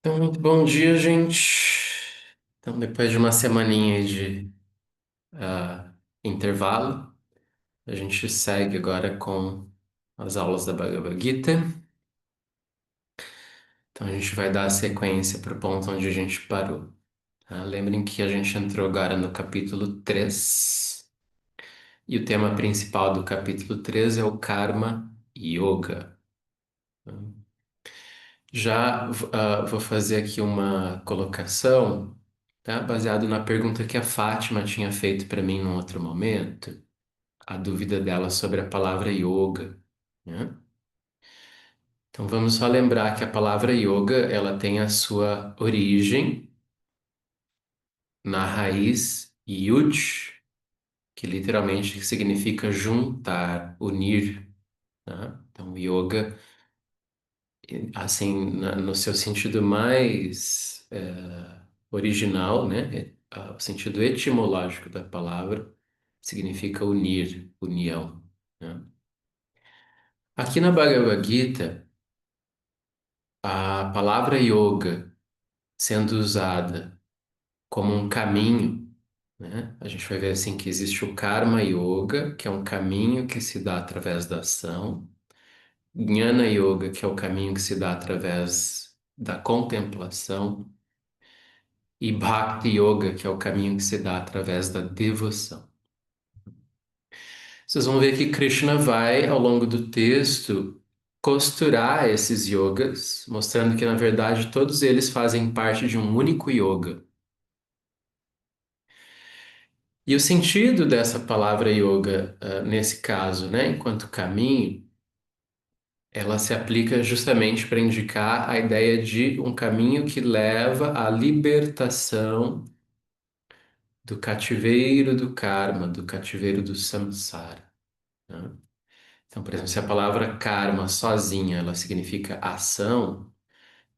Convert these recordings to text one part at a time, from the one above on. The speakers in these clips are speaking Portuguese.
Então, muito bom dia, gente. Então, depois de uma semaninha aí de intervalo, a gente segue agora com as aulas da Bhagavad Gita. Então, a gente vai dar a sequência para o ponto onde a gente parou. Tá? Lembrem que a gente entrou agora no capítulo 3 e o tema principal do capítulo 3 é o Karma Yoga. Já vou fazer aqui uma colocação, tá? Baseado na pergunta que a Fátima tinha feito para mim num outro momento, a dúvida dela sobre a palavra yoga, né? Então vamos só lembrar que a palavra yoga, ela tem a sua origem na raiz yud, que literalmente significa juntar, unir, né? Então yoga, assim, no seu sentido mais original, né? O sentido etimológico da palavra significa unir, união, né? Aqui na Bhagavad Gita, a palavra yoga sendo usada como um caminho, né? A gente vai ver assim que existe o Karma Yoga, que é um caminho que se dá através da ação, Jnana Yoga, que é o caminho que se dá através da contemplação, e Bhakti Yoga, que é o caminho que se dá através da devoção. Vocês vão ver que Krishna vai, ao longo do texto, costurar esses yogas, mostrando que, na verdade, todos eles fazem parte de um único yoga. E o sentido dessa palavra yoga, nesse caso, né, enquanto caminho, ela se aplica justamente para indicar a ideia de um caminho que leva à libertação do cativeiro do karma, do cativeiro do samsara, né? Então, por exemplo, se a palavra karma sozinha ela significa ação,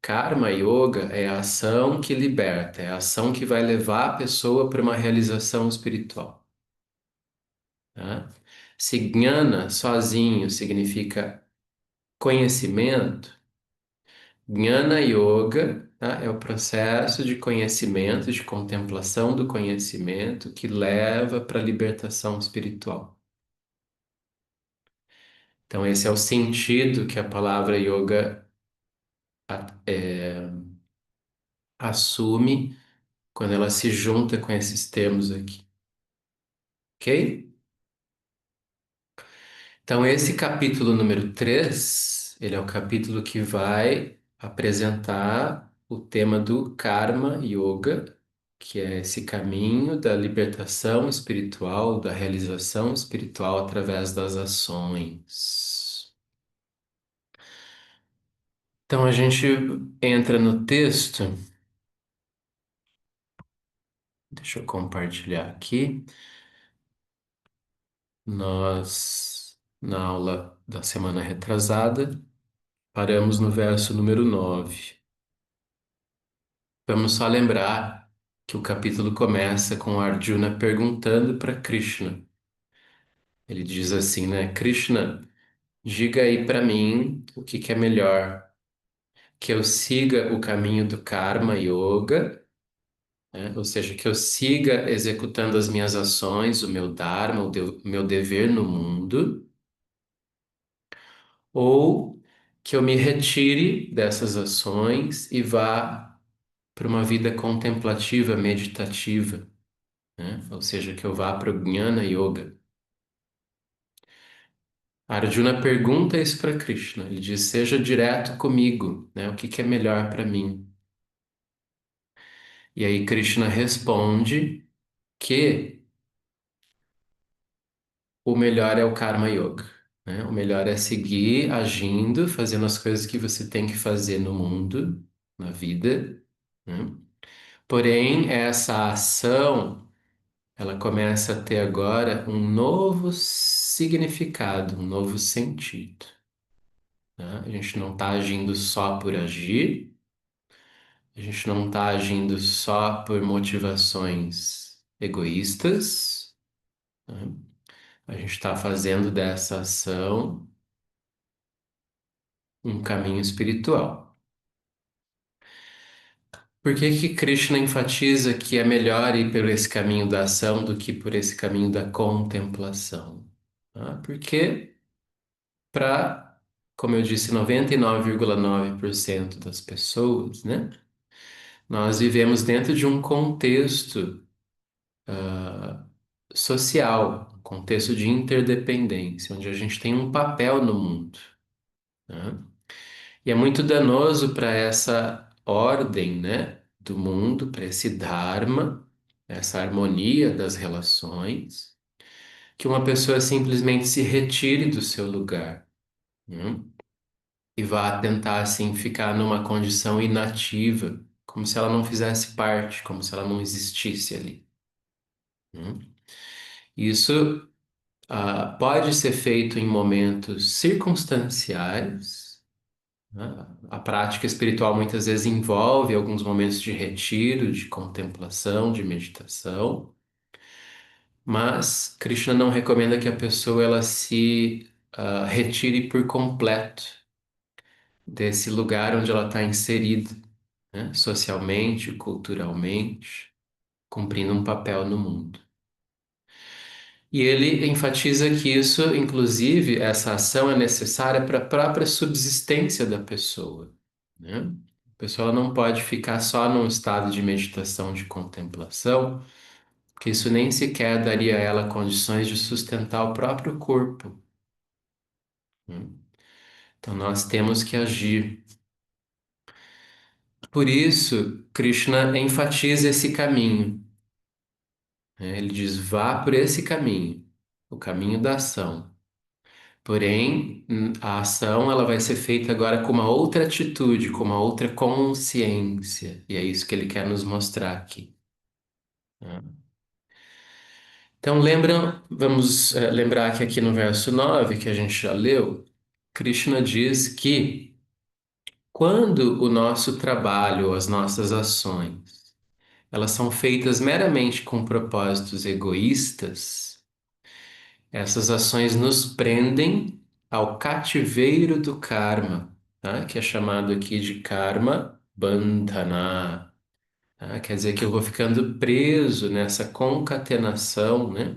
karma yoga é a ação que liberta, é a ação que vai levar a pessoa para uma realização espiritual, tá? Se gnana sozinho significa conhecimento, gnana yoga, tá? É o processo de conhecimento, de contemplação do conhecimento que leva para a libertação espiritual. Então, esse é o sentido que a palavra yoga assume quando ela se junta com esses termos aqui, ok? Então, esse capítulo número 3 ele é o capítulo que vai apresentar o tema do Karma Yoga, que é esse caminho da libertação espiritual, da realização espiritual através das ações. Então, a gente entra no texto, deixa eu compartilhar aqui. Nós, na aula da semana retrasada, paramos no verso número 9. Vamos só lembrar que o capítulo começa com Arjuna perguntando para Krishna. Ele diz assim, né? Krishna, diga aí para mim o que que é melhor, que eu siga o caminho do Karma Yoga, né? Ou seja, que eu siga executando as minhas ações, o meu Dharma, o meu dever no mundo, ou que eu me retire dessas ações e vá para uma vida contemplativa, meditativa, né? Ou seja, que eu vá para o Jnana Yoga. Arjuna pergunta isso para Krishna. Ele diz: seja direto comigo, né? O que que é melhor para mim? E aí Krishna responde que o melhor é o Karma Yoga, né? O melhor é seguir agindo, fazendo as coisas que você tem que fazer no mundo, na vida, né? Porém, essa ação, ela começa a ter agora um novo significado, um novo sentido, né? A gente não está agindo só por agir, a gente não está agindo só por motivações egoístas, né? A gente está fazendo dessa ação um caminho espiritual. Por que que Krishna enfatiza que é melhor ir por esse caminho da ação do que por esse caminho da contemplação? Porque para, como eu disse, 99,9% das pessoas, né? Nós vivemos dentro de um contexto social, um contexto de interdependência, onde a gente tem um papel no mundo, né? E é muito danoso para essa ordem, né, do mundo, para esse dharma, essa harmonia das relações, que uma pessoa simplesmente se retire do seu lugar, né, e vá tentar assim ficar numa condição inativa, como se ela não fizesse parte, como se ela não existisse ali, né? Isso pode ser feito em momentos circunstanciais, né? A prática espiritual muitas vezes envolve alguns momentos de retiro, de contemplação, de meditação, mas Krishna não recomenda que a pessoa ela se retire por completo desse lugar onde ela está inserida, né? Socialmente, culturalmente, cumprindo um papel no mundo. E ele enfatiza que isso, inclusive, essa ação é necessária para a própria subsistência da pessoa, né? A pessoa não pode ficar só num estado de meditação, de contemplação, porque isso nem sequer daria a ela condições de sustentar o próprio corpo, né? Então nós temos que agir. Por isso, Krishna enfatiza esse caminho, né? Ele diz: vá por esse caminho, o caminho da ação. Porém, a ação ela vai ser feita agora com uma outra atitude, com uma outra consciência. E é isso que ele quer nos mostrar aqui, né? Então, vamos lembrar que aqui no verso 9 que a gente já leu, Krishna diz que quando o nosso trabalho, as nossas ações, elas são feitas meramente com propósitos egoístas, essas ações nos prendem ao cativeiro do karma, tá? Que é chamado aqui de karma bandhana, tá? Quer dizer que eu vou ficando preso nessa concatenação, né,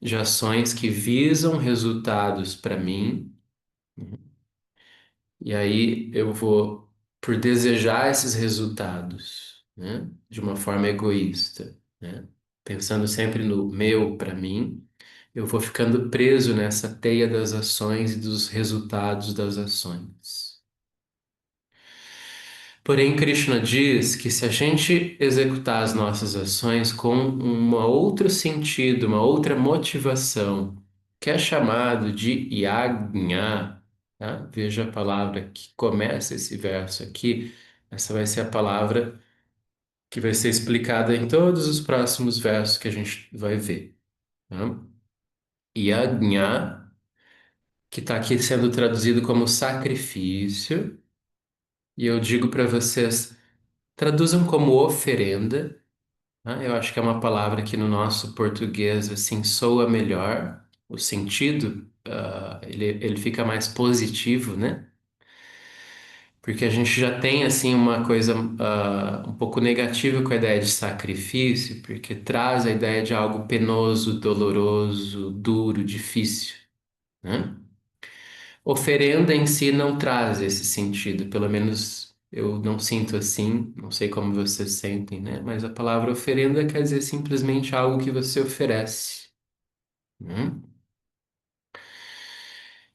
de ações que visam resultados para mim, e aí eu vou, por desejar esses resultados, né, de uma forma egoísta, né, pensando sempre no meu para mim. Eu vou ficando preso nessa teia das ações e dos resultados das ações. Porém, Krishna diz que se a gente executar as nossas ações com um outro sentido, uma outra motivação, que é chamado de yajna, tá? Veja a palavra que começa esse verso aqui. Essa vai ser a palavra que vai ser explicada em todos os próximos versos que a gente vai ver, tá? Yajna, que está aqui sendo traduzido como sacrifício, e eu digo para vocês, traduzam como oferenda, né? Eu acho que é uma palavra que no nosso português assim soa melhor, o sentido, ele fica mais positivo, né? Porque a gente já tem assim uma coisa um pouco negativa com a ideia de sacrifício, porque traz a ideia de algo penoso, doloroso, duro, difícil, né? Oferenda em si não traz esse sentido, pelo menos eu não sinto assim, não sei como vocês sentem, né? Mas a palavra oferenda quer dizer simplesmente algo que você oferece, né?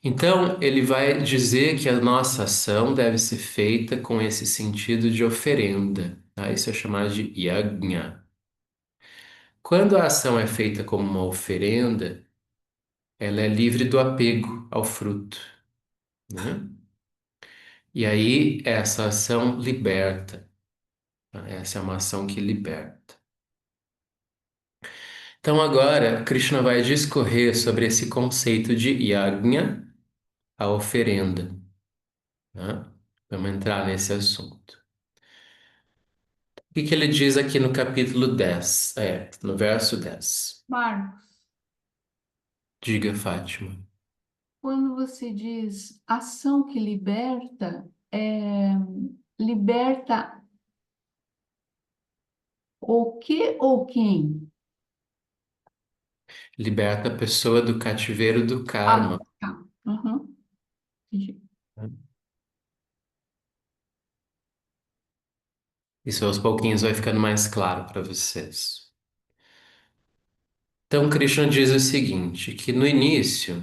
Então, ele vai dizer que a nossa ação deve ser feita com esse sentido de oferenda, tá? Isso é chamado de yajna. Quando a ação é feita como uma oferenda, ela é livre do apego ao fruto, né? E aí, essa ação liberta. Essa é uma ação que liberta. Então, agora, Krishna vai discorrer sobre esse conceito de yajna, a oferenda, né? Vamos entrar nesse assunto. O que que ele diz aqui no capítulo 10? No verso 10. Marcos, Diga, Fátima. quando você diz ação que liberta, liberta O que ou quem? Liberta a pessoa do cativeiro do Ah, karma. tá. Uhum. Entendi. Isso aos pouquinhos vai ficando mais claro para vocês. Então, Krishna diz o seguinte, que no início,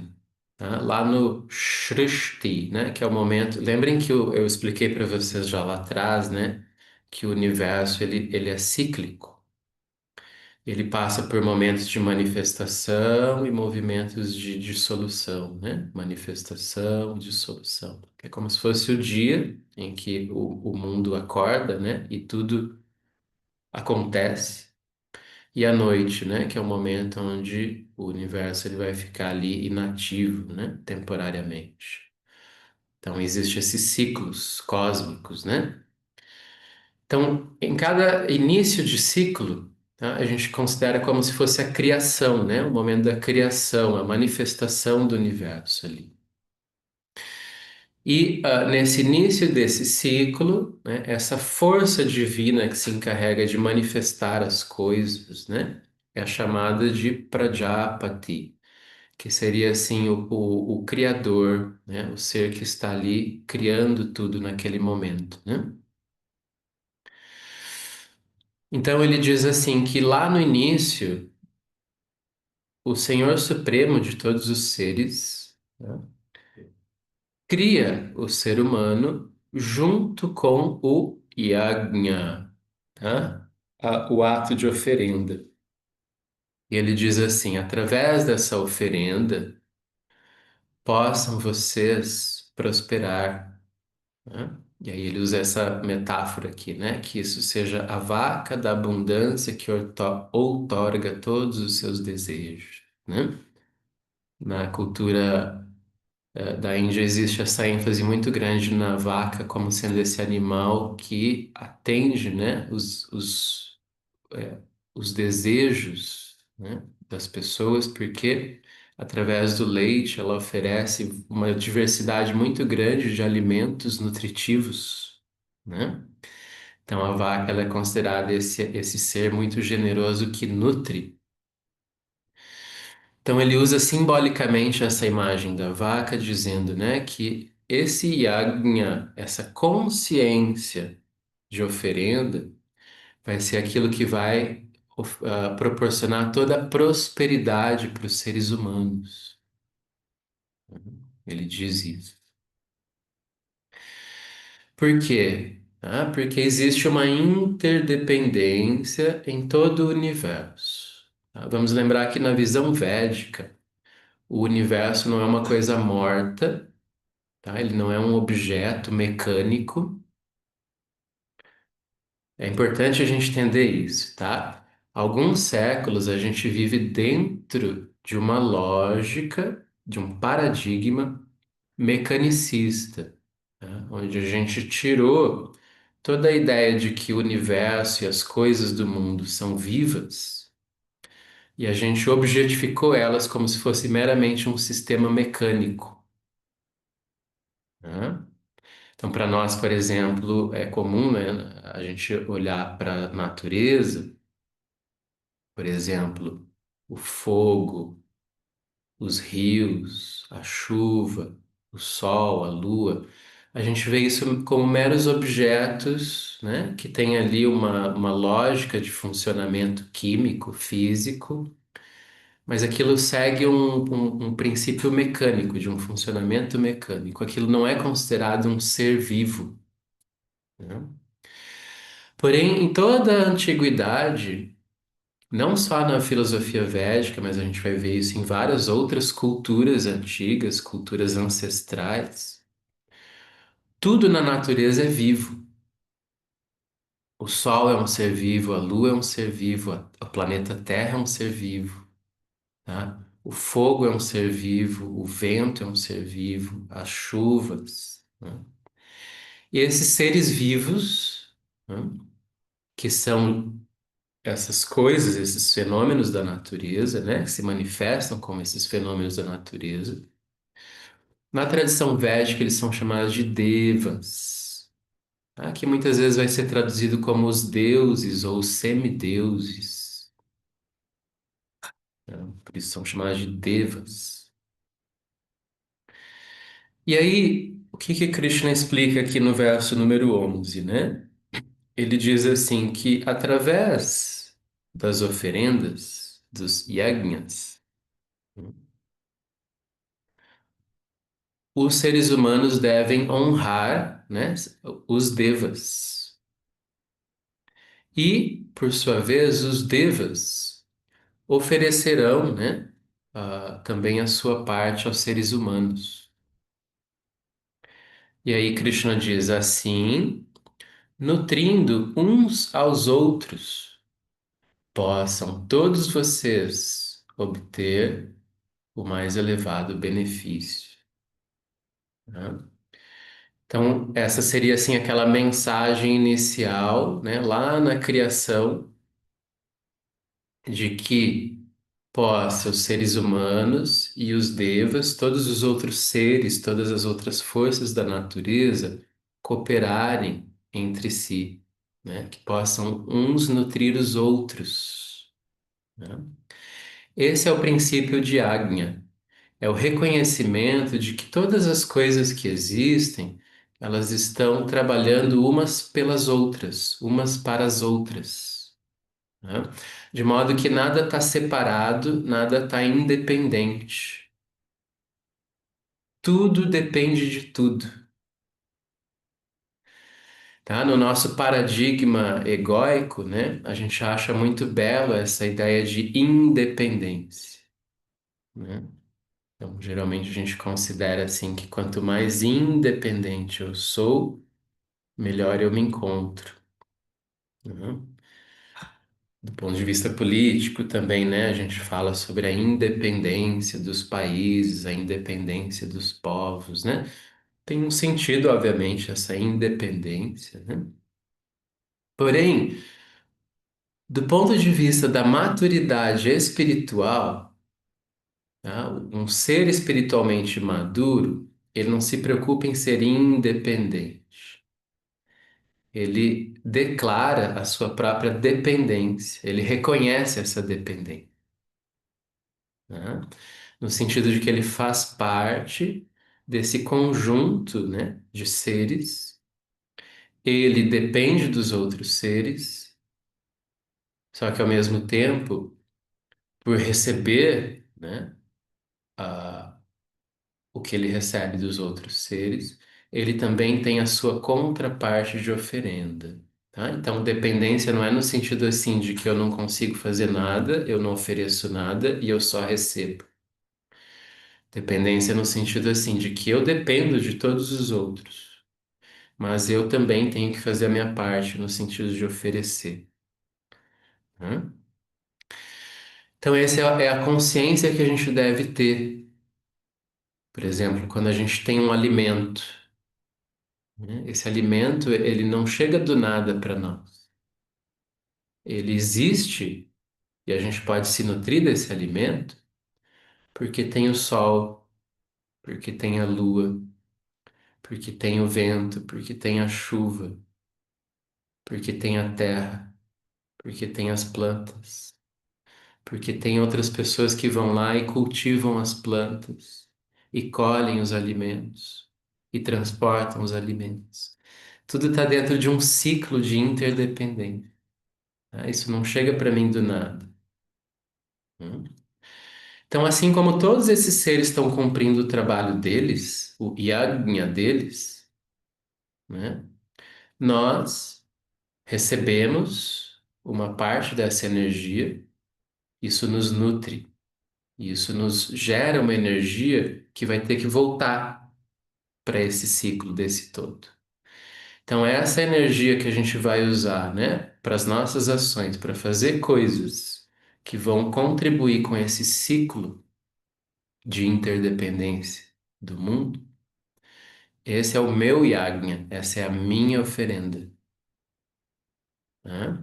tá, lá no Shrishti, né, que é o momento... Lembrem que eu expliquei para vocês já lá atrás, né, que o universo ele é cíclico. Ele passa por momentos de manifestação e movimentos de dissolução, né? Manifestação, dissolução. É como se fosse o dia em que o mundo acorda, né? E tudo acontece. E a noite, né? Que é o momento onde o universo ele vai ficar ali inativo, né? Temporariamente. Então, existem esses ciclos cósmicos, né? Então, em cada início de ciclo, tá, a gente considera como se fosse a criação, né? O momento da criação, a manifestação do universo ali. E nesse início desse ciclo, né, essa força divina que se encarrega de manifestar as coisas, né, é a chamada de Prajapati, que seria assim o criador, né, o ser que está ali criando tudo naquele momento, né? Então ele diz assim que lá no início, o Senhor Supremo de todos os seres, né, cria o ser humano junto com o yajna, tá? O ato de oferenda. E ele diz assim: através dessa oferenda, possam vocês prosperar, né? E aí ele usa essa metáfora aqui, né? Que isso seja a vaca da abundância que outorga todos os seus desejos, né? Na cultura da Índia existe essa ênfase muito grande na vaca como sendo esse animal que atende, né, os desejos, né, das pessoas, porque através do leite ela oferece uma diversidade muito grande de alimentos nutritivos, né? Então a vaca ela é considerada esse ser muito generoso que nutre. Então ele usa simbolicamente essa imagem da vaca, dizendo, né, que esse yajna, essa consciência de oferenda, vai ser aquilo que vai proporcionar toda a prosperidade para os seres humanos. Ele diz isso. Por quê? Porque existe uma interdependência em todo o universo. Tá? Vamos lembrar que na visão védica, o universo não é uma coisa morta, tá? Ele não é um objeto mecânico. É importante a gente entender isso, tá? Alguns séculos a gente vive dentro de uma lógica, de um paradigma mecanicista, tá? Onde a gente tirou toda a ideia de que o universo e as coisas do mundo são vivas e a gente objetificou elas como se fosse meramente um sistema mecânico, né? Então, para nós, por exemplo, é comum, né, a gente olhar para a natureza, por exemplo, o fogo, os rios, a chuva, o sol, a lua. A gente vê isso como meros objetos, né, que têm ali uma lógica de funcionamento químico, físico, mas aquilo segue um princípio mecânico, de um funcionamento mecânico. Aquilo não é considerado um ser vivo, né? Porém, em toda a antiguidade, não só na filosofia védica, mas a gente vai ver isso em várias outras culturas antigas, culturas ancestrais, tudo na natureza é vivo. O Sol é um ser vivo, a Lua é um ser vivo, o planeta Terra é um ser vivo, tá? O fogo é um ser vivo, o vento é um ser vivo, as chuvas, né? E esses seres vivos, né, que são essas coisas, esses fenômenos da natureza, né, que se manifestam como esses fenômenos da natureza. Na tradição védica, eles são chamados de devas. tá? Que muitas vezes vai ser traduzido como os deuses ou os semideuses, né? Por isso são chamados de devas. E aí, o que que Krishna explica aqui no verso número 11, né? Ele diz assim que através das oferendas, dos yajnas, os seres humanos devem honrar, né, os devas. E, por sua vez, os devas oferecerão, né, também a sua parte aos seres humanos. E aí Krishna diz assim, nutrindo uns aos outros, possam todos vocês obter o mais elevado benefício, né? Então, essa seria assim aquela mensagem inicial, né, lá na criação, de que possa os seres humanos e os devas, todos os outros seres, todas as outras forças da natureza cooperarem entre si, né, que possam uns nutrir os outros, né? Esse é o princípio de Agnya. É o reconhecimento de que todas as coisas que existem, elas estão trabalhando umas pelas outras, umas para as outras, né? De modo que nada está separado, nada está independente. Tudo depende de tudo, tá? No nosso paradigma egóico, né, a gente acha muito belo essa ideia de independência, né? Então, geralmente a gente considera assim que quanto mais independente eu sou, melhor eu me encontro, né? Do ponto de vista político também, né? A gente fala sobre a independência dos países, a independência dos povos, né? Tem um sentido, obviamente, essa independência, né? Porém, do ponto de vista da maturidade espiritual, tá? Um ser espiritualmente maduro, ele não se preocupa em ser independente. Ele declara a sua própria dependência, ele reconhece essa dependência, né? No sentido de que ele faz parte desse conjunto, né, de seres, ele depende dos outros seres, só que ao mesmo tempo, por receber, né, a, o que ele recebe dos outros seres, ele também tem a sua contraparte de oferenda. Tá? Então, dependência não é no sentido assim de que eu não consigo fazer nada, eu não ofereço nada e eu só recebo. Dependência no sentido assim de que eu dependo de todos os outros, mas eu também tenho que fazer a minha parte no sentido de oferecer, né? Então, essa é a consciência que a gente deve ter. Por exemplo, quando a gente tem um alimento, né? Esse alimento, ele não chega do nada para nós. Ele existe e a gente pode se nutrir desse alimento porque tem o sol, porque tem a lua, porque tem o vento, porque tem a chuva, porque tem a terra, porque tem as plantas, porque tem outras pessoas que vão lá e cultivam as plantas e colhem os alimentos e transportam os alimentos. Tudo está dentro de um ciclo de interdependência, tá? Isso não chega para mim do nada, né? Então, assim como todos esses seres estão cumprindo o trabalho deles, o yajna deles, né? Nós recebemos uma parte dessa energia, isso nos nutre, isso nos gera uma energia que vai ter que voltar para esse ciclo desse todo. Então, é essa energia que a gente vai usar, né, para as nossas ações, para fazer coisas que vão contribuir com esse ciclo de interdependência do mundo. Esse é o meu yajna, essa é a minha oferenda, né?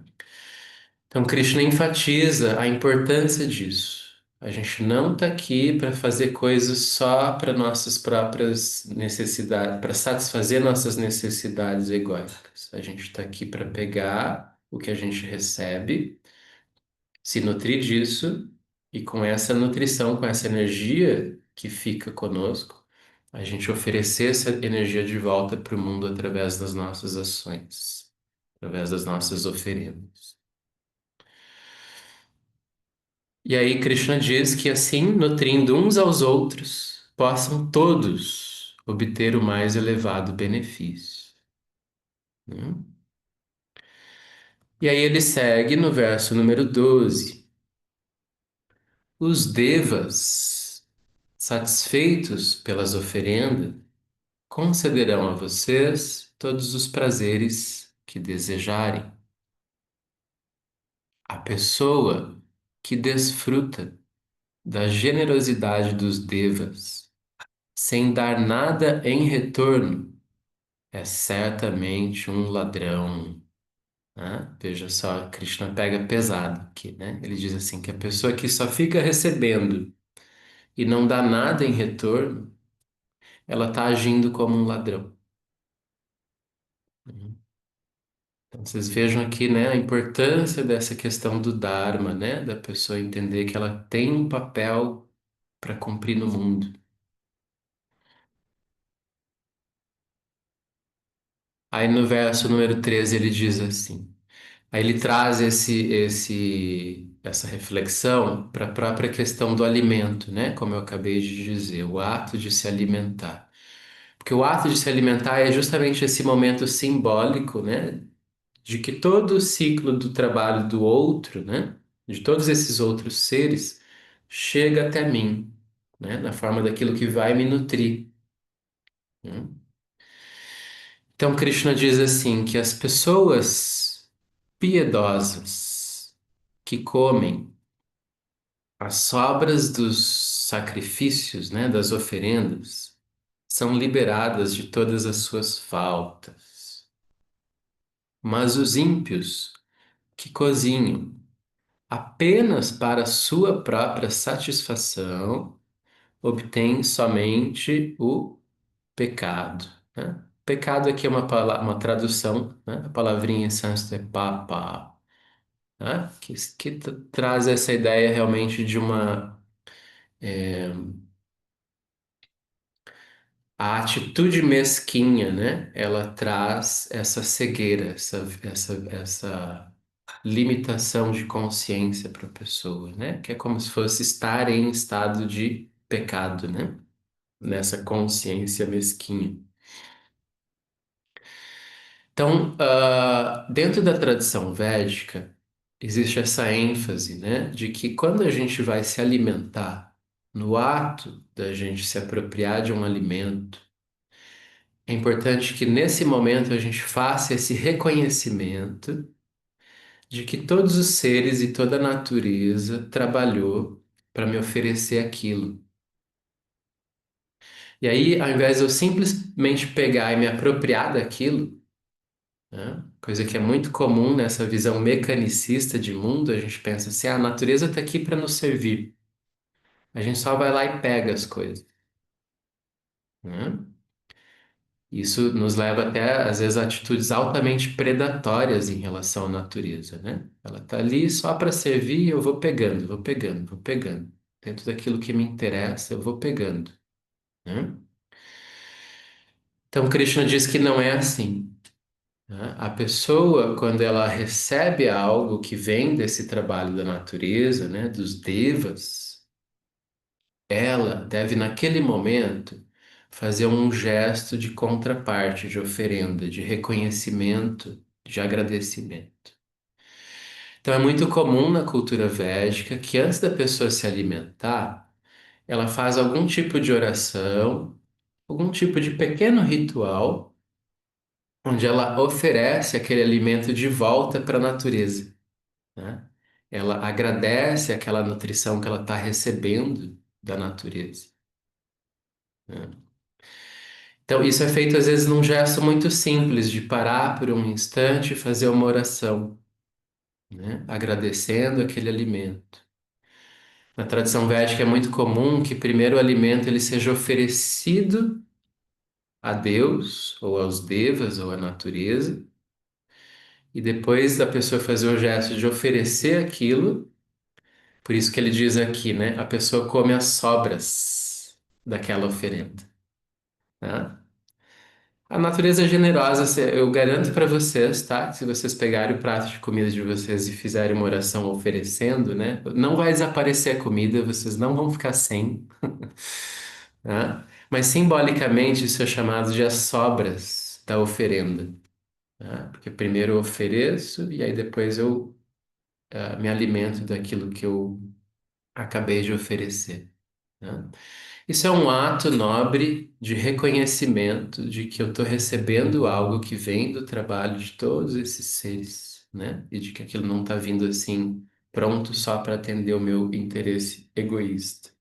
Então, Krishna enfatiza a importância disso. A gente não está aqui para fazer coisas só para nossas próprias necessidades, para satisfazer nossas necessidades egóicas. A gente está aqui para pegar o que a gente recebe, se nutrir disso, e com essa nutrição, com essa energia que fica conosco, a gente oferecer essa energia de volta para o mundo através das nossas ações, através das nossas oferendas. E aí Krishna diz que assim, nutrindo uns aos outros, possam todos obter o mais elevado benefício, né? E aí ele segue no verso número 12. Os devas, satisfeitos pelas oferendas, concederão a vocês todos os prazeres que desejarem. A pessoa que desfruta da generosidade dos devas, sem dar nada em retorno, é certamente um ladrão, né? Veja só, Krishna pega pesado aqui, né? Ele diz assim que a pessoa que só fica recebendo e não dá nada em retorno, ela está agindo como um ladrão. Então, vocês vejam aqui, né, a importância dessa questão do Dharma, né? Da pessoa entender que ela tem um papel para cumprir no mundo. Aí no verso número 13 ele diz assim. Aí ele traz essa reflexão para a própria questão do alimento, né? Como eu acabei de dizer, o ato de se alimentar. Porque o ato de se alimentar é justamente esse momento simbólico, né? De que todo o ciclo do trabalho do outro, né? De todos esses outros seres, chega até mim, né? Na forma daquilo que vai me nutrir, né? Então, Krishna diz assim que as pessoas piedosas que comem as sobras dos sacrifícios, né, das oferendas, são liberadas de todas as suas faltas. Mas os ímpios que cozinham apenas para sua própria satisfação obtêm somente o pecado, né? Pecado aqui é uma tradução, né? A palavrinha em sânscrito é papa, né? Que traz essa ideia realmente de uma a atitude mesquinha, né? Ela traz essa cegueira, essa limitação de consciência para a pessoa, né? Que é como se fosse estar em estado de pecado, né? Nessa consciência mesquinha. Então, dentro da tradição védica, existe essa ênfase, né? De que quando a gente vai se alimentar, no ato da gente se apropriar de um alimento, é importante que nesse momento a gente faça esse reconhecimento de que todos os seres e toda a natureza trabalhou para me oferecer aquilo. E aí, ao invés de eu simplesmente pegar e me apropriar daquilo, né, coisa que é muito comum nessa visão mecanicista de mundo, a gente pensa assim, "Ah, a natureza está aqui para nos servir. A gente só vai lá e pega as coisas, né? Isso nos leva até, às vezes, a atitudes altamente predatórias em relação à natureza, né? Ela está ali só para servir e eu vou pegando, vou pegando, vou pegando. Dentro daquilo que me interessa, eu vou pegando, né? Então, Krishna diz que não é assim, né? A pessoa, quando ela recebe algo que vem desse trabalho da natureza, né, dos devas, ela deve, naquele momento, fazer um gesto de contraparte, de oferenda, de reconhecimento, de agradecimento. Então, é muito comum na cultura védica que antes da pessoa se alimentar, ela faz algum tipo de oração, algum tipo de pequeno ritual, onde ela oferece aquele alimento de volta para a natureza, né? Ela agradece aquela nutrição que ela está recebendo da natureza, né? Então, isso é feito às vezes num gesto muito simples, de parar por um instante e fazer uma oração, né? Agradecendo aquele alimento. Na tradição védica é muito comum que primeiro o alimento ele seja oferecido a Deus, ou aos devas, ou à natureza, e depois da pessoa fazer o gesto de oferecer aquilo, por isso que ele diz aqui, né? A pessoa come as sobras daquela oferenda, né? A natureza é generosa, eu garanto para vocês, tá? Que se vocês pegarem o prato de comida de vocês e fizerem uma oração oferecendo, né? Não vai desaparecer a comida, vocês não vão ficar sem, tá? Mas simbolicamente isso é chamado de as sobras da oferenda, tá? Porque primeiro eu ofereço e aí depois eu me alimento daquilo que eu acabei de oferecer, né? Isso é um ato nobre de reconhecimento de que eu estou recebendo algo que vem do trabalho de todos esses seres, né? E de que aquilo não está vindo assim pronto só para atender o meu interesse egoísta.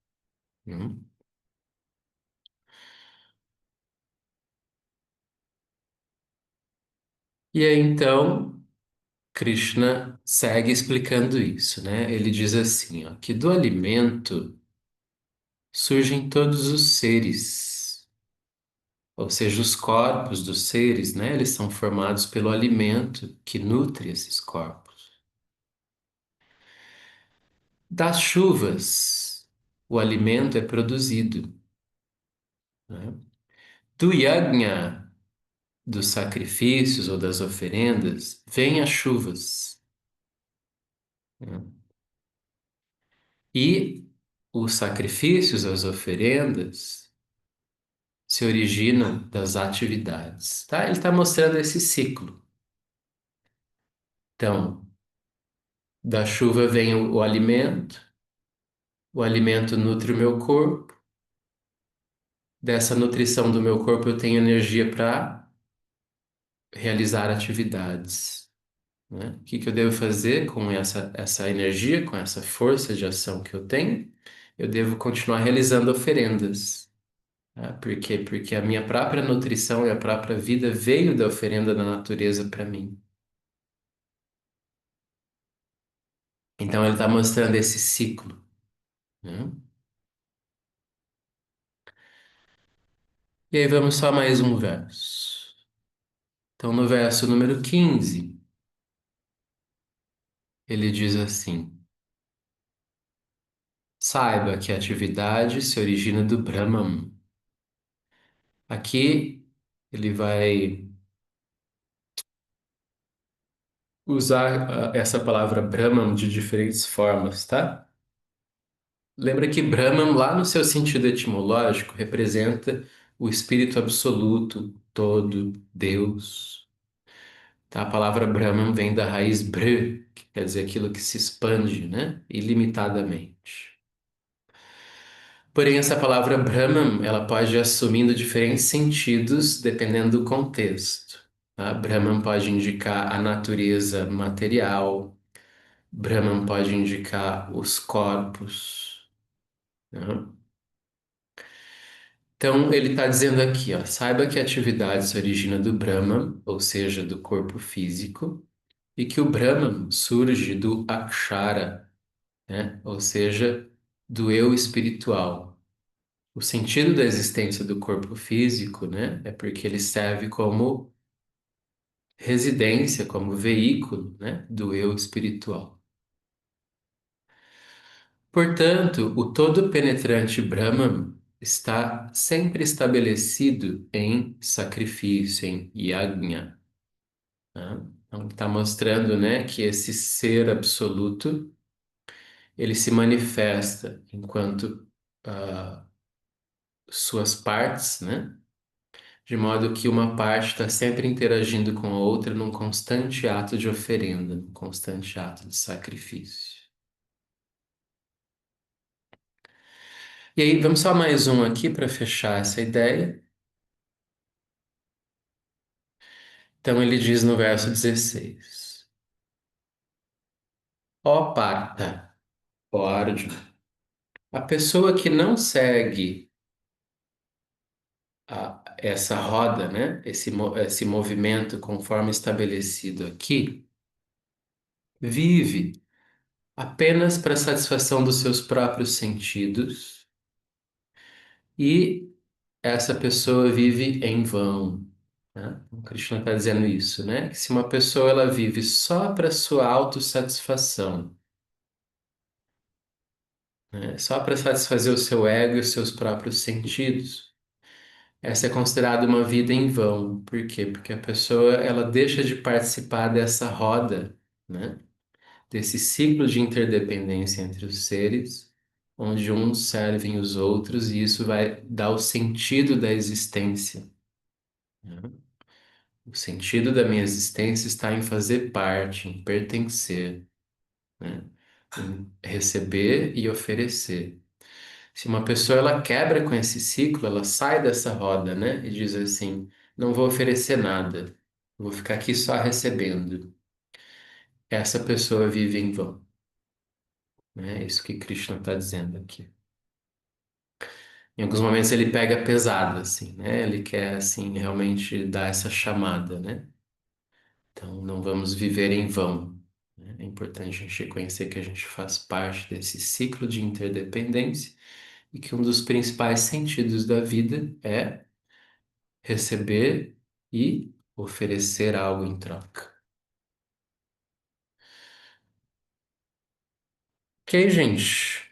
Hum. E aí então Krishna segue explicando isso, né? Ele diz assim, ó, que do alimento surgem todos os seres, ou seja, os corpos dos seres, né? Eles são formados pelo alimento que nutre esses corpos. Das chuvas, o alimento é produzido, né? Do yajna, dos sacrifícios ou das oferendas, vêm as chuvas, né? E os sacrifícios, as oferendas, se originam das atividades, tá? Ele está mostrando esse ciclo. Então, da chuva vem o alimento nutre o meu corpo, dessa nutrição do meu corpo eu tenho energia para realizar atividades, né? O que que eu devo fazer com essa energia, com essa força de ação que eu tenho? Eu devo continuar realizando oferendas, tá? Por quê? Porque a minha própria nutrição e a própria vida veio da oferenda da natureza para mim. Então ele está mostrando esse ciclo, né? E aí vamos só mais um verso. Então no verso número 15 ele diz assim: saiba que a atividade se origina do Brahman. Aqui ele vai usar essa palavra Brahman de diferentes formas, tá? Lembra que Brahman, lá no seu sentido etimológico, representa o espírito absoluto, todo, Deus. Tá? A palavra Brahman vem da raiz Br, que quer dizer aquilo que se expande, né? Ilimitadamente. Porém, essa palavra Brahman, ela pode ir assumindo diferentes sentidos dependendo do contexto, tá? Brahman pode indicar a natureza material, Brahman pode indicar os corpos, né? Então, ele está dizendo aqui, ó, saiba que a atividade se origina do Brahman, ou seja, do corpo físico, e que o Brahman surge do Akshara, né? Ou seja, do eu espiritual. O sentido da existência do corpo físico, né, é porque ele serve como residência, como veículo, né, do eu espiritual. Portanto, o todo-penetrante Brahman está sempre estabelecido em sacrifício, em yajna, né? Então, está mostrando, né, que esse ser absoluto, ele se manifesta enquanto suas partes, né? De modo que uma parte está sempre interagindo com a outra num constante ato de oferenda, num constante ato de sacrifício. E aí, vamos só mais um aqui para fechar essa ideia. Então, ele diz no verso 16: Ó Parta, ó Arjuna, a pessoa que não segue essa roda, né? Esse movimento conforme estabelecido aqui, vive apenas para satisfação dos seus próprios sentidos, e essa pessoa vive em vão, né? O Krishna está dizendo isso, né? Que se uma pessoa ela vive só para sua autossatisfação, né? Só para satisfazer o seu ego e os seus próprios sentidos, essa é considerada uma vida em vão. Por quê? Porque a pessoa ela deixa de participar dessa roda, né? Desse ciclo de interdependência entre os seres, onde uns servem os outros e isso vai dar o sentido da existência, né? O sentido da minha existência está em fazer parte, em pertencer, né? Em receber e oferecer. Se uma pessoa ela quebra com esse ciclo, ela sai dessa roda, né? E diz assim: não vou oferecer nada, vou ficar aqui só recebendo. Essa pessoa vive em vão, né? É isso que Krishna está dizendo aqui. Em alguns momentos ele pega pesado, assim, né? Ele quer, assim, realmente dar essa chamada, né? Então, não vamos viver em vão, né? É importante a gente reconhecer que a gente faz parte desse ciclo de interdependência e que um dos principais sentidos da vida é receber e oferecer algo em troca. Ok, gente?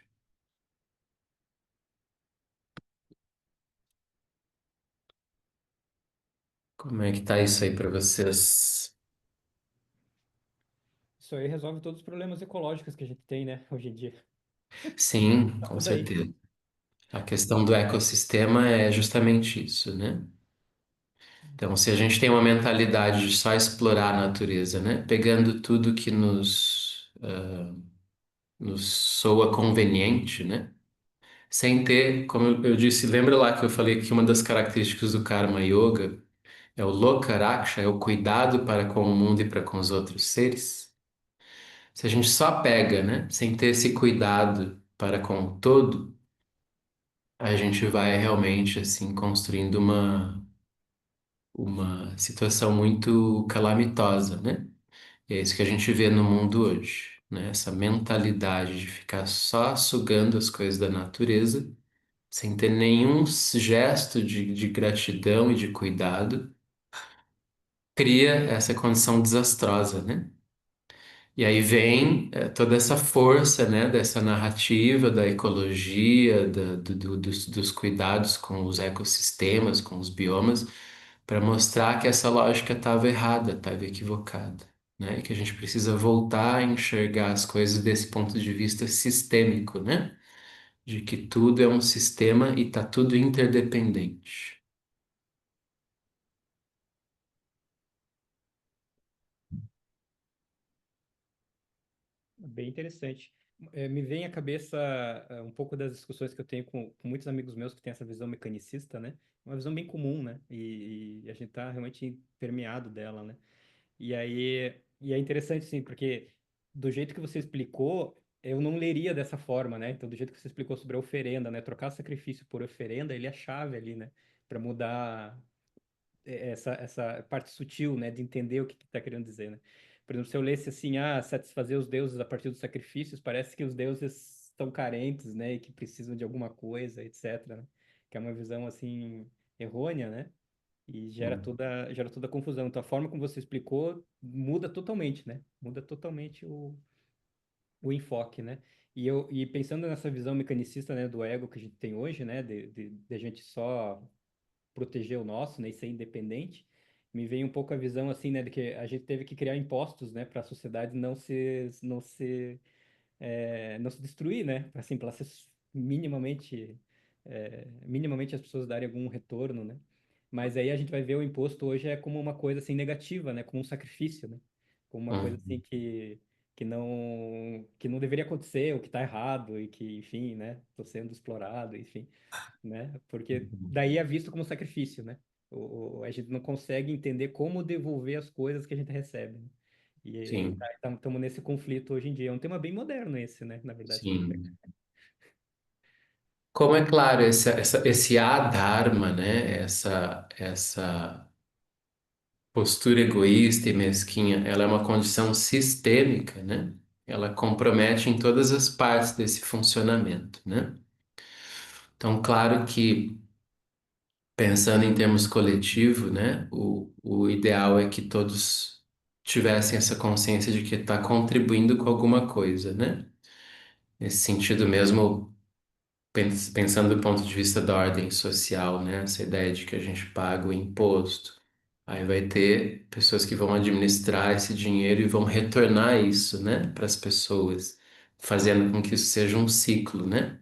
Como é que tá isso aí para vocês? Isso aí resolve todos os problemas ecológicos que a gente tem, né, hoje em dia. Sim, Tá com tudo aí. certeza. A questão do ecossistema é justamente isso, né? Então, se a gente tem uma mentalidade de só explorar a natureza, né? Pegando tudo que nos soa conveniente, né? Sem ter, como eu disse, lembra lá que eu falei que uma das características do Karma Yoga é o Lokaraksha, é o cuidado para com o mundo e para com os outros seres? Se a gente só pega, né? Sem ter esse cuidado para com o todo, a gente vai realmente, assim, construindo uma situação muito calamitosa, né? E é isso que a gente vê no mundo hoje, né? Essa mentalidade de ficar só sugando as coisas da natureza, sem ter nenhum gesto de gratidão e de cuidado, cria essa condição desastrosa, né? E aí vem toda essa força, né, dessa narrativa da ecologia, dos cuidados com os ecossistemas, com os biomas, para mostrar que essa lógica estava errada, estava equivocada, né? E que a gente precisa voltar a enxergar as coisas desse ponto de vista sistêmico, né? De que tudo é um sistema e está tudo interdependente. Bem interessante. Me vem à cabeça um pouco das discussões que eu tenho com muitos amigos meus que têm essa visão mecanicista, né? Uma visão bem comum, né? E a gente tá realmente permeado dela, né? E é interessante, sim, porque do jeito que você explicou, eu não leria dessa forma, né? Então, do jeito que você explicou sobre a oferenda, né? Trocar sacrifício por oferenda, ele é a chave ali, né? Para mudar essa parte sutil, né, de entender o que está querendo dizer, né? Por exemplo, se eu lesse assim, satisfazer os deuses a partir dos sacrifícios, parece que os deuses estão carentes, né, e que precisam de alguma coisa, etc, né? Que é uma visão assim errônea, né? E Hum. gera toda a confusão. Então, a forma como você explicou muda totalmente, né? Muda totalmente o enfoque, né? E pensando nessa visão mecanicista, né, do ego que a gente tem hoje, né, de a gente só proteger o nosso, né, e ser independente, me veio um pouco a visão assim, né, de que a gente teve que criar impostos, né, para a sociedade não se destruir, né, para ela ser minimamente as pessoas darem algum retorno, né? Mas aí a gente vai ver o imposto hoje é como uma coisa assim negativa, né, como um sacrifício, né? Como uma coisa assim Hum. que não deveria acontecer, o que está errado e que, enfim, né, estou sendo explorado, enfim, né? Porque Uhum. daí é visto como sacrifício, né? A gente não consegue entender como devolver as coisas que a gente recebe, né? E Sim, estamos nesse conflito hoje em dia. É um tema bem moderno esse, né? Na verdade, se for pegar. sim. Como é claro, esse adharma, né? Essa postura egoísta e mesquinha, ela é uma condição sistêmica, né? ela compromete em todas as partes desse funcionamento, né? Então, claro que pensando em termos coletivo, né, o ideal é que todos tivessem essa consciência de que está contribuindo com alguma coisa, né? Nesse sentido mesmo, pensando do ponto de vista da ordem social, né? Essa ideia de que a gente paga o imposto. Aí vai ter pessoas que vão administrar esse dinheiro e vão retornar isso, né, para as pessoas, fazendo com que isso seja um ciclo, né?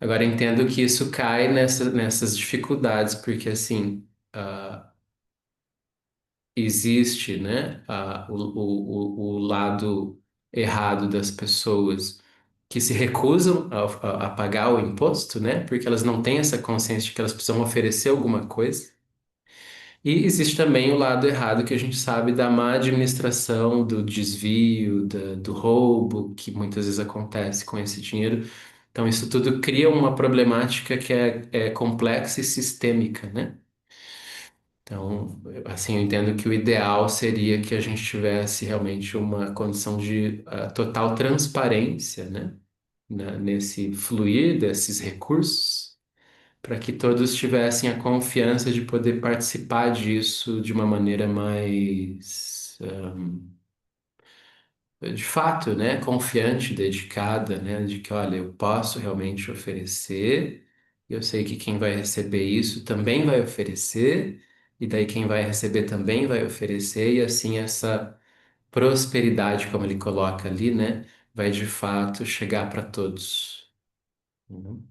Agora entendo que isso cai nessas dificuldades, porque assim, existe, né, o lado errado das pessoas que se recusam a pagar o imposto, né, porque elas não têm essa consciência de que elas precisam oferecer alguma coisa. E existe também o lado errado que a gente sabe da má administração, do desvio, do roubo, que muitas vezes acontece com esse dinheiro. Então, isso tudo cria uma problemática que é complexa e sistêmica, né? Então, assim, eu entendo que o ideal seria que a gente tivesse realmente uma condição de total transparência, né? Nesse fluir desses recursos para que todos tivessem a confiança de poder participar disso de uma maneira mais, de fato, né, confiante, dedicada, né, de que, olha, eu posso realmente oferecer, eu sei que quem vai receber isso também vai oferecer, e daí quem vai receber também vai oferecer, e assim essa prosperidade, como ele coloca ali, né, vai de fato chegar para todos. Uhum.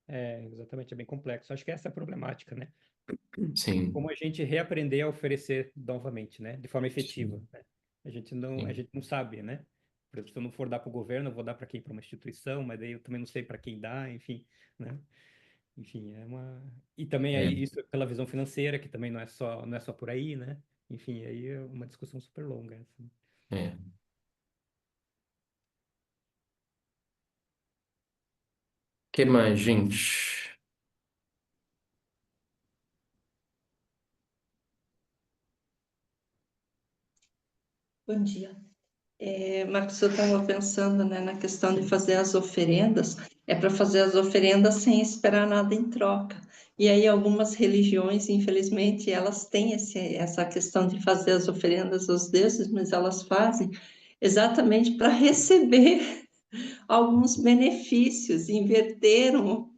É, exatamente, é bem complexo. Acho que essa é a problemática, né? Sim, Como a gente reaprender a oferecer novamente, né? De forma efetiva, sim, né? A sim. gente não sabe, né? Por exemplo, se eu não for dar para o governo, eu vou dar para quem? Para uma instituição, mas daí eu também não sei para quem dar, enfim, né? Enfim, é uma... E também É, aí isso é pela visão financeira, que também não é só por aí, né? Enfim, aí é uma discussão super longa essa. é. Que mais, gente? Bom dia. Marcos, eu estava pensando, né, na questão de fazer as oferendas, é para fazer as oferendas sem esperar nada em troca. E aí algumas religiões, infelizmente, elas têm essa questão de fazer as oferendas aos deuses, mas elas fazem exatamente para receber alguns benefícios, inverteram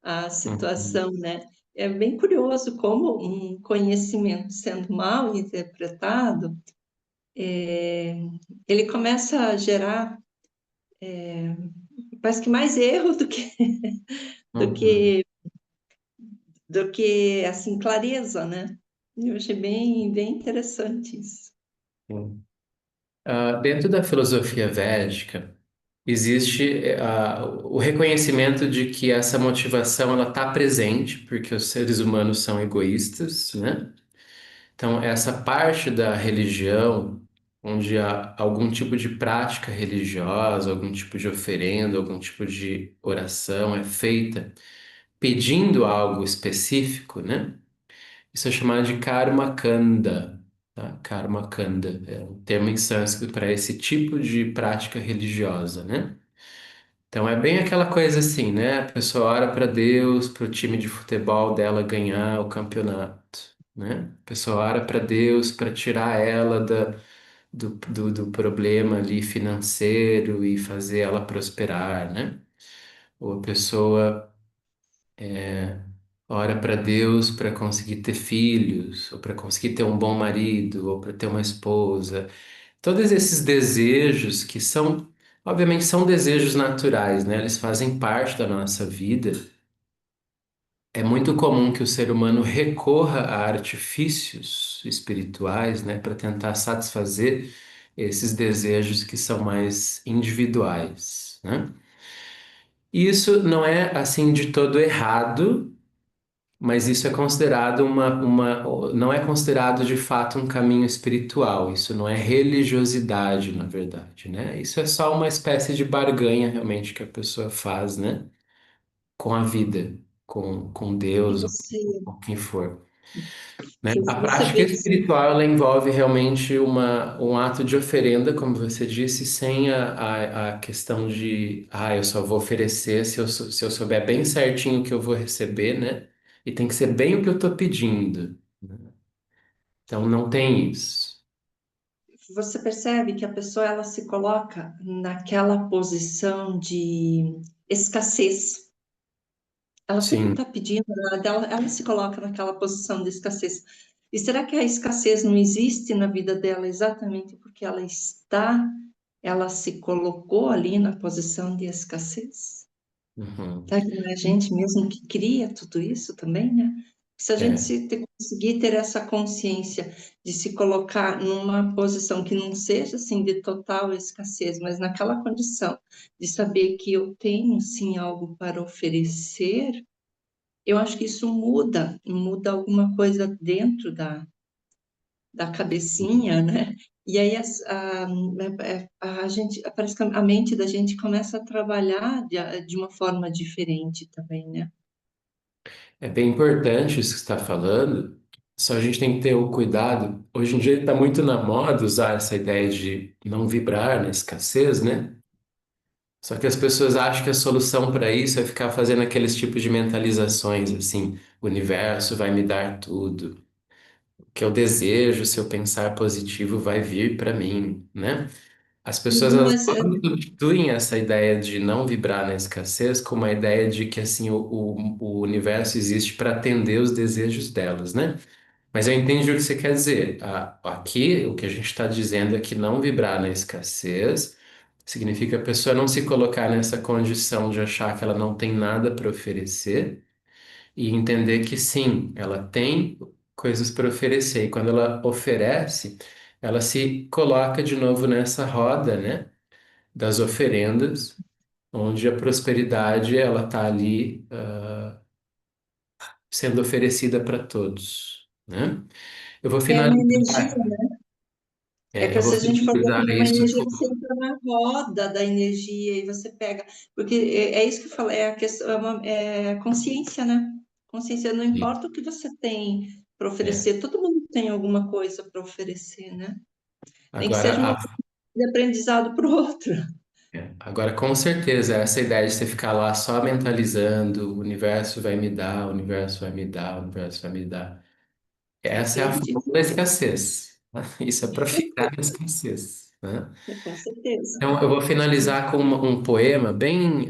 a Uhum, situação, né? É bem curioso como um conhecimento sendo mal interpretado, ele começa a gerar, parece que mais erro do uhum, que, do que assim, clareza, né? Eu achei bem interessante isso. sim. Dentro da filosofia védica, existe o reconhecimento de que essa motivação ela está presente, porque os seres humanos são egoístas, né? Então, essa parte da religião, onde há algum tipo de prática religiosa, algum tipo de oferenda, algum tipo de oração é feita pedindo algo específico, né? Isso é chamado de karma kanda, tá? Karma kanda é um termo em sânscrito para esse tipo de prática religiosa, né? Então é bem aquela coisa assim, né? A pessoa ora para Deus, para o time de futebol dela ganhar o campeonato, né? A pessoa ora para Deus para tirar ela do problema ali financeiro e fazer ela prosperar, né? Ou a pessoa ora para Deus para conseguir ter filhos, ou para conseguir ter um bom marido, ou para ter uma esposa. Todos esses desejos que são, obviamente, são desejos naturais, né? Eles fazem parte da nossa vida. É muito comum que o ser humano recorra a artifícios espirituais, né, para tentar satisfazer esses desejos que são mais individuais, né? E isso não é assim de todo errado. Mas isso é considerado não é considerado de fato um caminho espiritual. Isso não é religiosidade, na verdade, né? Isso é só uma espécie de barganha realmente que a pessoa faz, né? Com a vida, com E Deus ou você, com quem for. né? A Você prática vê que espiritual ela envolve realmente um ato de oferenda, como você disse, sem a questão de, eu só vou oferecer se eu souber bem certinho o que eu vou receber, né? E tem que ser bem o que eu estou pedindo, né? Então não tem isso. você percebe que a pessoa ela se coloca naquela posição de escassez. Ela sempre Sim. está pedindo, ela se coloca naquela posição de escassez. E será que a escassez não existe na vida dela exatamente porque ela se colocou ali na posição de escassez? Uhum. Tá? Que não é a gente mesmo que cria tudo isso também, né? Se a gente É, conseguir ter essa consciência de se colocar numa posição que não seja assim de total escassez, mas naquela condição de saber que eu tenho sim algo para oferecer, eu acho que isso muda alguma coisa dentro da cabecinha, né? E aí a gente, parece que a mente da gente começa a trabalhar de uma forma diferente também, né? é bem importante isso que você está falando, só a gente tem que ter o cuidado. Hoje em dia está muito na moda usar essa ideia de não vibrar na escassez, né? Só que as pessoas acham que a solução para isso é ficar fazendo aqueles tipos de mentalizações, assim, o universo vai me dar tudo. O que eu desejo, se eu pensar positivo, vai vir para mim, né? As pessoas Uhum. elas Mas substituem essa ideia de não vibrar na escassez com uma ideia de que assim o universo existe para atender os desejos delas, né? Mas eu entendi o que você quer dizer. Aqui, o que a gente está dizendo é que não vibrar na escassez significa a pessoa não se colocar nessa condição de achar que ela não tem nada para oferecer e entender que sim, ela tem coisas para oferecer. E quando ela oferece, ela se coloca de novo nessa roda, né, das oferendas, onde a prosperidade ela está ali sendo oferecida para todos, né? Eu vou é uma energia, finalizar, é que eu vou se a gente for ver finalizar como uma isso energia, com... você entra na roda da energia e você pega, porque é isso que eu falei, é a questão, é consciência, né? Consciência, não importa o que você tem para É. oferecer, todo mundo tem alguma coisa para oferecer, né? Nem que Agora, seja uma coisa de aprendizado para o outro. agora, com certeza, essa ideia de você ficar lá só mentalizando, o universo vai me dar, o universo vai me dar, o universo vai me dar. Essa é a Entende? forma da escassez, né? Isso é para ficar na escassez, né? Com certeza. Então, eu vou finalizar com um poema bem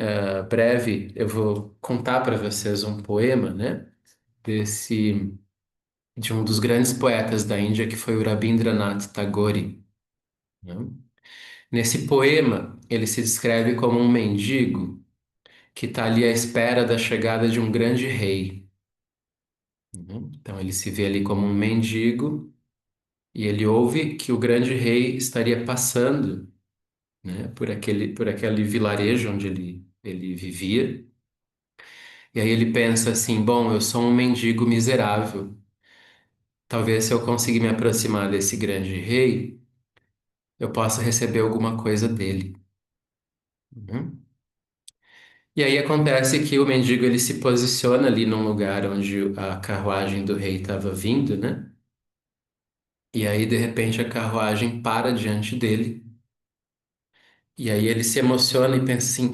breve. Eu vou contar para vocês um poema, né? Desse, de um dos grandes poetas da Índia, que foi o Rabindranath Tagore, né? Nesse poema, ele se descreve como um mendigo que está ali à espera da chegada de um grande rei, né? Então, ele se vê ali como um mendigo e ele ouve que o grande rei estaria passando, né, por aquele vilarejo onde ele vivia. E aí ele pensa assim: bom, eu sou um mendigo miserável. Talvez se eu conseguir me aproximar desse grande rei, eu possa receber alguma coisa dele. Uhum. E aí acontece que o mendigo ele se posiciona ali num lugar onde a carruagem do rei estava vindo, né? E aí de repente a carruagem para diante dele. E aí ele se emociona e pensa assim: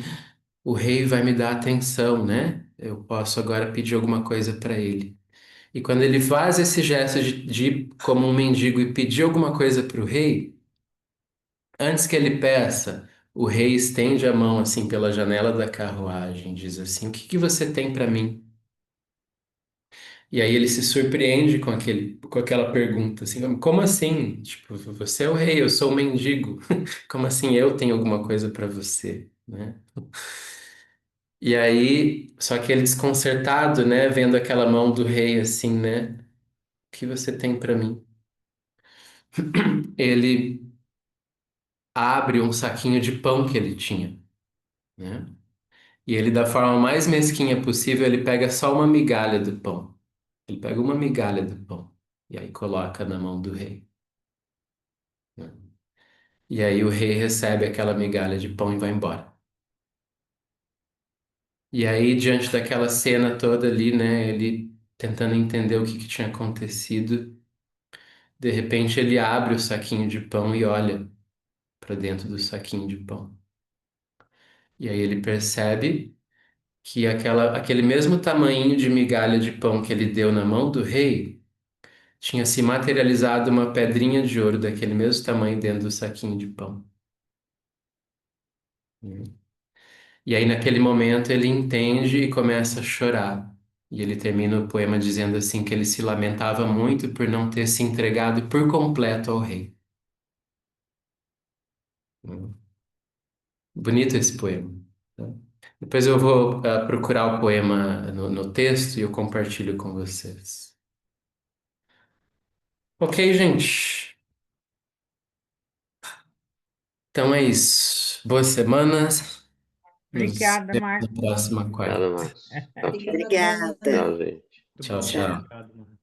o rei vai me dar atenção, né? Eu posso agora pedir alguma coisa para ele. E quando ele faz esse gesto de ir como um mendigo e pedir alguma coisa para o rei, antes que ele peça, o rei estende a mão assim pela janela da carruagem, diz assim: o que que você tem para mim? E aí ele se surpreende com aquela pergunta, assim, como assim? Tipo, você é o rei, eu sou o mendigo. Como assim eu tenho alguma coisa para você, né? E aí, só que ele desconcertado, né, vendo aquela mão do rei assim, né? O que você tem para mim? Ele abre um saquinho de pão que ele tinha, né? E ele, da forma mais mesquinha possível, ele pega só uma migalha do pão. Ele pega uma migalha do pão e aí coloca na mão do rei, né? E aí o rei recebe aquela migalha de pão e vai embora. E aí, diante daquela cena toda ali, né, ele tentando entender o que que tinha acontecido. De repente ele abre o saquinho de pão e olha para dentro do saquinho de pão. E aí ele percebe que aquele mesmo tamanho de migalha de pão que ele deu na mão do rei tinha se materializado uma pedrinha de ouro daquele mesmo tamanho dentro do saquinho de pão. E aí, naquele momento, ele entende e começa a chorar. E ele termina o poema dizendo assim que ele se lamentava muito por não ter se entregado por completo ao rei. Bonito esse poema, tá? Depois eu vou procurar o poema no texto e eu compartilho com vocês. Ok, gente. Então é isso. Boas semanas. Nos Obrigada, vemos na Marcos. próxima Nada quarta. mais. Tá. Obrigada. Obrigada. Tchau, gente. Muito Tchau, bom. Tchau. tchau. Obrigado, Marcos.